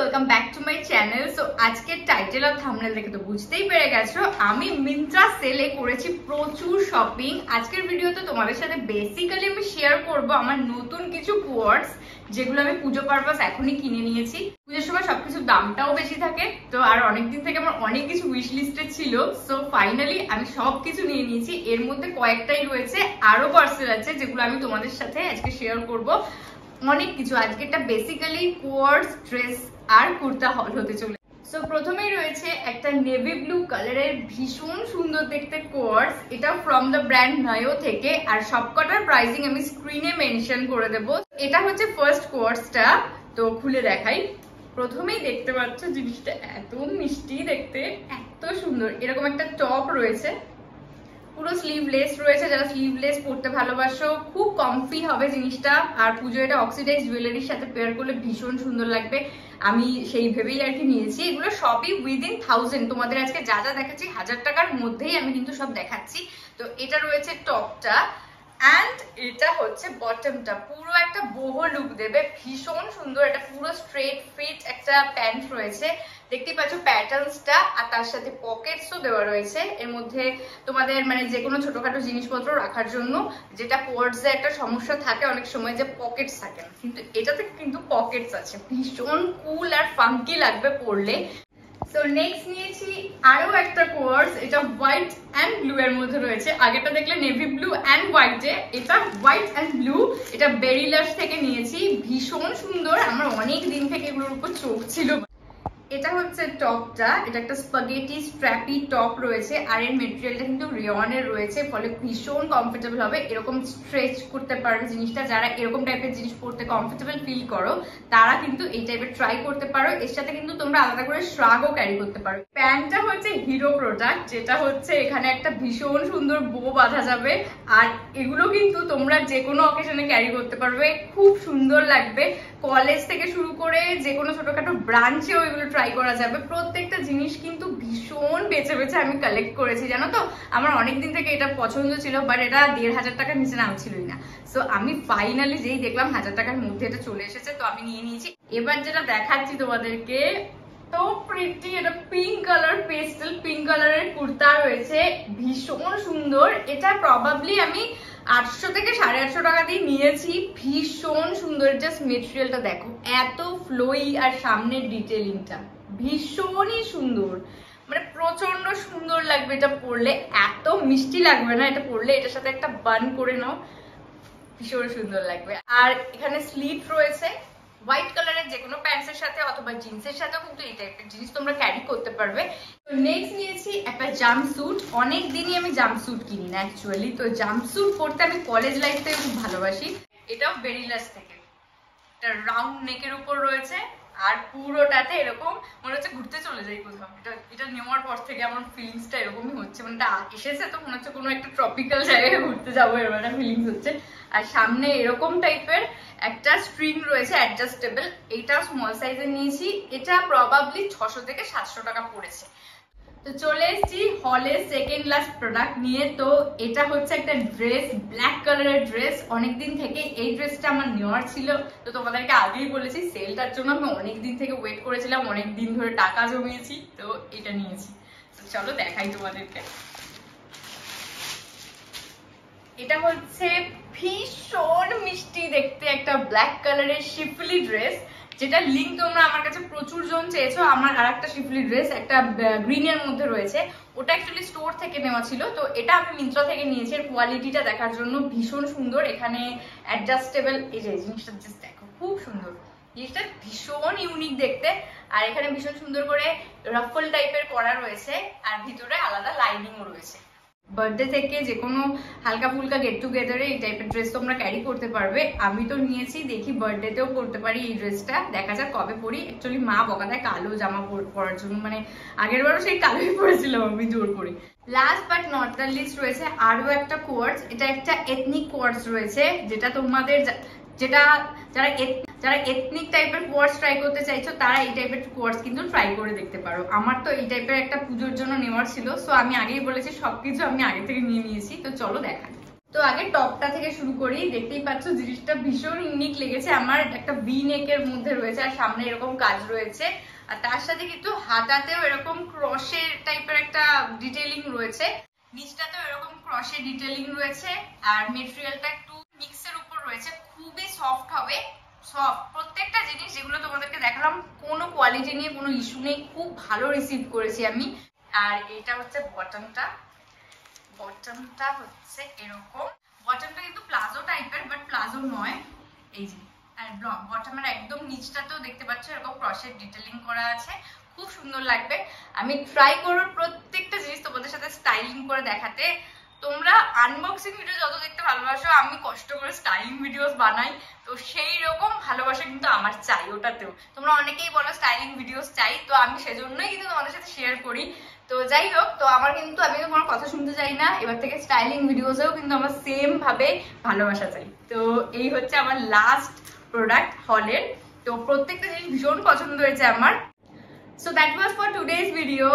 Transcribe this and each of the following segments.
Welcome back to my channel. So আজকের title আর thumbnail দেখে তো বুঝতেই পেরে গেছো আমি মিন্ত্রা সেলে করেছি প্রচুর শপিং। আজকের ভিডিওতে তোমাদের সাথে বেসিক্যালি আমি শেয়ার করব আমার নতুন কিছু কোয়ার্টস যেগুলো আমি পুজো পারপাস এখনই কিনে নিয়েছি। পুজোর সময় সবকিছুর দামটাও বেশি থাকে, তো আর অনেকদিন থেকে আমার অনেক কিছু উইশ লিস্টে ছিল। সো ফাইনালি আমি সবকিছু নিয়ে নিয়েছি। এর মধ্যে কয়েকটাই রয়েছে, আরো পার্সেল আছে যেগুলো আমি তোমাদের সাথে আজকে শেয়ার করব। অনেক কিছু আজকে একটা বেসিক্যালি কোয়ার্টস, ড্রেস আর কুর্তা হল হতে চলে। সো প্রথমেই রয়েছে একটা নেভি ব্লু কালারের ভীষণ সুন্দর দেখতে কোয়ার্টস। এটা ফ্রম দ্য ব্র্যান্ড নয়ো থেকে, আর সবকটার প্রাইসিং আমি স্ক্রিনে মেনশন করে দেব। এটা হচ্ছে ফার্স্ট কোয়ার্টসটা, তো খুলে দেখাই। প্রথমেই দেখতে পাচ্ছ জিনিসটা এত মিষ্টি দেখতে, এত সুন্দর। এরকম একটা টপ রয়েছে, পুরো স্লিভলেস রয়েছে। যারা স্লিভলেস পরতে ভালোবাসো খুব কমফি হবে জিনিসটা। আর পুজো এটা অক্সিডাইজ জুয়েলারির সাথে পেয়ার করলে ভীষণ সুন্দর লাগবে। আমি সেই ভেবেই আর কি নিয়েছি। এগুলো সবই উইদিন 1000। তোমাদের আজকে যা যা দেখাচ্ছি 1000 টাকার মধ্যেই আমি কিন্তু সব দেখাচ্ছি। তো এটা রয়েছে টপটা, অ্যান্ড এটা হচ্ছে বটমটা। পুরো একটা বোহো লুক দেবে, ভীষণ সুন্দর। এটা পুরো স্ট্রেট ফিট একটা প্যান্ট রয়েছে, দেখতেই পাচ্ছ প্যাটার্নসটা। আর তার সাথে পকেটসও দেওয়া রয়েছে। এর মধ্যে তোমাদের মানে যে কোনো ছোটখাটো জিনিসপত্র রাখার জন্য, যেটা কোয়ার্টসে একটা সমস্যা থাকে অনেক সময় যে পকেটস থাকে না, কিন্তু এটাতে কিন্তু পকেটস আছে। ভীষণ কুল আর ফাঙ্কি লাগবে পরলে। সো নেক্সট নিয়েছি আরো একটা কোয়ার্টস। এটা হোয়াইট অ্যান্ড ব্লু এর মধ্যে রয়েছে। আগেটা দেখলে নেভি ব্লু অ্যান্ড হোয়াইটে, এটা হোয়াইট অ্যান্ড ব্লু। এটা বেরিলাস থেকে নিয়েছি, ভীষণ সুন্দর। আমার অনেক দিন থেকে এগুলোর উপর চোখ ছিল। এটা হচ্ছে টপটা, এটা একটা স্পাগেটি স্ট্র্যাপি টপ রয়েছে। আর এর মেটেরিয়ালটা কিন্তু রেয়নের রয়েছে, ফলে ভীষণ কমফোর্টেবল হবে। এরকম স্ট্রেচ করতে পারবে জিনিসটা। যারা এরকম টাইপের জিনিস পরতে কমফোর্টেবল ফিল করো তারা কিন্তু এই টাইপের ট্রাই করতে পারো। এর সাথে কিন্তু তোমরা আলাদা করে শ্রাগও ক্যারি করতে পারো। প্যান্টটা হচ্ছে হিরো প্রোডাক্ট, যেটা হচ্ছে এখানে একটা ভীষণ সুন্দর বো বাঁধা যাবে। আর এগুলো কিন্তু তোমরা যে কোনো অকেশনে ক্যারি করতে পারবে, খুব সুন্দর লাগবে। কলেজ থেকে শুরু করে যে কোনো ছোটখাটো ব্রাঞ্চেও এগুলো ট্রাই করা যাবে। প্রত্যেকটা জিনিস কিন্তু ভীষণ বেছে বেছে আমি কালেক্ট করেছি, জানো তো। আমার অনেকদিন থেকে এটা পছন্দ ছিল, বাট এটা 1500 টাকার নিচে নামছিলই না। সো আমি ফাইনালি যেই দেখলাম 1000 টাকার মধ্যে এটা চলে এসেছে, তো আমি নিয়ে নিয়েছি। এবার যেটা দেখাচ্ছি তোমাদেরকে, তো প্রিটি, এটা পিঙ্ক কালার, পেস্টেল পিঙ্ক কালারের কুর্তা রয়েছে, ভীষণ সুন্দর। এটা প্রবাবলি আমি 800 থেকে 850 টাকা দিয়ে নিয়েছি। ভীষণ সুন্দর, জাস্ট মেটেরিয়ালটা দেখো, এত ফ্লোই আর সামনের ডিটেলিংটা ভীষণই সুন্দর। মানে প্রচন্ড সুন্দর লাগবে এটা পরলে, এত মিষ্টি লাগবে না এটা পরলে। এটার সাথে একটা বান করে নাও, ভীষণ সুন্দর লাগবে। আর এখানে স্লিভ রয়েছে হোয়াইট কালারের, যে কোনো প্যান্টসের সাথে অথবা জিন্সের সাথেও কিন্তু এই টাইপের জিনিস তোমরা ক্যারি করতে পারবে। নেক্সট নিয়েছি একটা জাম্পস্যুট। অনেক দিনই আমি জাম্পস্যুট কিনি না অ্যাকচুয়ালি, তো জাম্পস্যুট পরতে আমি কলেজ লাইফ থেকে খুব ভালোবাসি। এটাও বেরিলাস থেকে, এটা রাউন্ড নেকের উপর রয়েছে। আর পুরোটাতে এরকম মনে হচ্ছে ঘুরতে চলে যাই কোথাও। এটা নেওয়ার পর থেকে আমার ফিলিংসটা এরকমই হচ্ছে, মানে এটা এসেছে তো মনে হচ্ছে কোনো একটা ট্রপিক্যাল জায়গায় ঘুরতে যাবো, এরকম একটা ফিলিংস হচ্ছে। আর সামনে এরকম টাইপের একটা স্ট্রিং রয়েছে অ্যাডজাস্টেবল। এটা স্মল সাইজের নিয়েছি। এটা প্রবাবলি 600 থেকে 700 টাকা পড়েছে। তো চলে এসেছি হলের সেকেন্ড লাস্ট প্রোডাক্ট নিয়ে। তো এটা হচ্ছে একটা ড্রেস, ব্ল্যাক কালারের ড্রেস। অনেকদিন থেকে এই ড্রেসটা আমার নেওয়ার ছিল, তো তোমাদেরকে আগেই বলেছি সেলটার জন্য আমি অনেকদিন থেকে ওয়েট করেছিলাম, অনেকদিন ধরে টাকা জমিয়েছি, তো এটা নিয়েছি। তো চলো দেখাই তোমাদেরকে। এটা হচ্ছে ভীষণ মিষ্টি দেখতে একটা ব্ল্যাক কালারের শিফলি ড্রেস, যেটা লিঙ্ক তোমরা আমার কাছে প্রচুর জন চেয়েছো। আমার আর একটা শিফলি ড্রেস একটা গ্রিনের মধ্যে রয়েছে, ওটা অ্যাকচুয়ালি স্টোর থেকে নেওয়া ছিল, তো এটা আমি মিন্ত্রা থেকে নিয়েছি। এর কোয়ালিটিটা দেখার জন্য ভীষণ সুন্দর। এখানে অ্যাডজাস্টেবল, এই যে জিনিসটা জাস্ট দেখো, খুব সুন্দর জিনিসটা, ভীষণ ইউনিক দেখতে। আর এখানে ভীষণ সুন্দর করে রাফল টাইপের করা রয়েছে, আর ভিতরে আলাদা লাইনিংও রয়েছে। বার্থডে থেকে যে কোনো হালকা ফুলকা গেট টুগেদারে এই টাইপের ড্রেস তোমরা ক্যারি করতে পারবে। আমি তো নিয়েছি, দেখি বার্থডেতেও পরতে পারি এই ড্রেসটা, দেখা যাক কবে পরি। অ্যাকচুয়ালি মা বকা দেয় কালো জামা পরার জন্য, মানে আগের বারও সেই কালোই পরেছিলাম আমি জোর করে। Last but not the least রয়েছে আরো একটা কোয়ার্টস। এটা একটা এথনিক কোয়ার্টস রয়েছে, যেটা তোমাদের যারা এথনিক টাইপের কোয়ার্টস ট্রাই করতে চাইছো তারা এই টাইপের কোয়ার্টস কিন্তু ট্রাই করে দেখতে পারো। আমার তো এই টাইপের একটা পুজোর জন্য নেওয়ার ছিল, সো আমি আগেই বলেছি সবকিছু আমি আগে থেকে নিয়ে নিয়েছি। তো চলো দেখাই। তো আগে টপটা থেকে শুরু করি। দেখতেই পাচ্ছ জিনিসটা ভীষণ ইউনিক লেগেছে আমার, একটা ভি নেকের মধ্যে রয়েছে আর সামনে এরকম কাজ রয়েছে, আর তার সাথে কিন্তু হাতাতেও এরকম ক্রসের টাইপের একটা ডিটেইলিং রয়েছে, নিচটাতেও এরকম ক্রসের ডিটেইলিং রয়েছে, আর মেটেরিয়ালটা একটু মিক্সের উপর রয়েছে, খুবই সফট হবে। সফট প্রত্যেকটা জিনিস যেগুলো তোমাদেরকে দেখালাম, কোনো কোয়ালিটি নিয়ে কোনো ইস্যু নেই, খুব ভালো রিসিভ করেছি আমি। আর এটা হচ্ছে বটমটা, বটমটা হচ্ছে এরকম, বটমটা কিন্তু প্লাজো টাইপের বাট প্লাজো নয়, এই যে। আর বটমের একদম নিচটাতেও দেখতে পাচ্ছ এরকম ক্রসের ডিটেইলিং করা আছে, খুব সুন্দর লাগবে। আমি ট্রাই করব প্রত্যেকটা জিনিস তোমাদের সাথে স্টাইলিং করে দেখাতে। তোমরা আনবক্সিং ভিডিও যত দেখতে ভালোবাসো, আমি কষ্ট করে স্টাইলিং ভিডিওস বানাই, তো সেই রকম ভালোবাসা কিন্তু আমার চাই ওটাতেও। তোমরা অনেকেই বলো স্টাইলিং ভিডিওস চাই, তো আমি সেজন্যই কিন্তু তোমাদের সাথে শেয়ার করি। তো যাই হোক, তো আমার কিন্তু, আমি তো কোনো কথা শুনতে চাই না, এবার থেকে স্টাইলিং ভিডিওসেও কিন্তু আমার সেম ভাবে ভালোবাসা চাই। তো এই হচ্ছে আমার লাস্ট প্রোডাক্ট হলের। তো প্রত্যেকটা জিনিস ভীষণ পছন্দ হয়েছে আমার। So that was for today's video.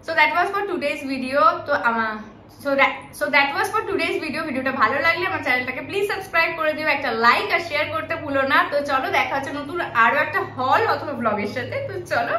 So that was for today's video. ভিডিওটা ভালো লাগলে আমার চ্যানেলটাকে প্লিজ সাবস্ক্রাইব করে দিও, একটা লাইক আর শেয়ার করতে ভুলো না। তো চলো দেখা হচ্ছে নতুন আরো একটা হল অথবা ব্লগের সাথে। তো চলো।